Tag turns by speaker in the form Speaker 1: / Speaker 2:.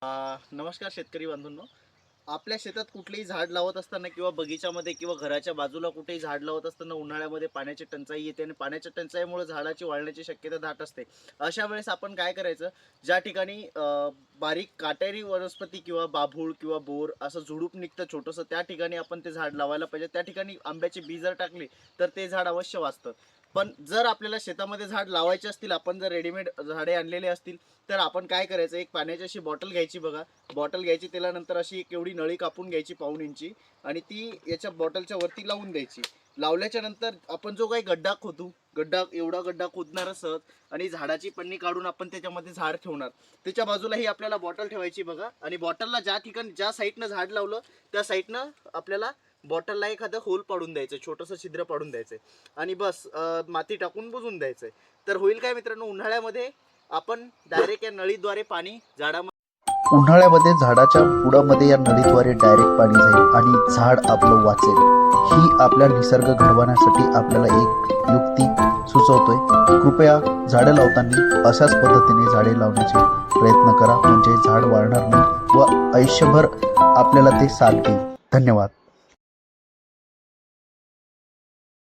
Speaker 1: नमस्कार शेतकरी बांधवांनो. आपल्या शेतात कुठलेही झाड लावत असताना किंवा बगीच्यामध्ये किंवा घराच्या बाजूला कुठेही झाड लावत असताना उन्हाळ्यामध्ये पाण्याची टंचाई येते आणि पाण्याच्या टंचाईमुळे झाडाची वाळण्याची शक्यता दाट असते. अशा वेळेस आपण काय करायचं, ज्या ठिकाणी बारीक काटेरी वनस्पती किंवा बाभूळ किंवा बोर असं झुडूप निघतं छोटंसं, त्या ठिकाणी आपण ते झाड लावायला पाहिजे. त्या ठिकाणी आंब्याची बी जर टाकली तर ते झाड अवश्य वाचतं. पण जर आपल्याला शेतामध्ये झाड लावायचे असतील, आपण जर रेडीमेड झाडे आणलेले असतील, तर आपण काय करायचं, एक पाण्याची अशी बॉटल घ्यायची बघा. बॉटल घ्यायची, त्याला नंतर अशी एक एवढी नळी कापून घ्यायची 1.5 इंची आणि ती याच्या बॉटलच्या वरती लावून द्यायची. लावल्याच्या नंतर आपण जो काही गड्डा खोदू, एवढा गड्डा खोदणार असत आणि झाडाची पन्नी काढून आपण त्याच्यामध्ये झाड ठेवणार. त्याच्या बाजूलाही आपल्याला बॉटल ठेवायची बघा आणि बॉटलला ज्या ठिकाणी ज्या साईडनं झाड लावलं त्या साईडनं आपल्याला बॉटलला एखादं होल पाडून द्यायचं, छोटंसं छिद्र पाडून द्यायचं आणि बस माती टाकून बुजवून द्यायचं. तर होईल काय मित्रांनो, उन्हाळ्यामध्ये आपण डायरेक्ट या नळीद्वारे पाणी झाडामध्ये
Speaker 2: उन्हाळ्यामध्ये झाडाच्या बुडामध्ये या नळीद्वारे डायरेक्ट पाणी जाईल आणि झाड आपलं वाचेल. ही आपल्या निसर्ग घडवण्यासाठी आपल्याला एक युक्ती सुचवतोय. कृपया झाडं लावताना अशाच पद्धतीने झाडे लावण्याचे प्रयत्न करा, म्हणजे झाड वाळणार नाही व आयुष्यभर आपल्याला ते साथ देईल. धन्यवाद.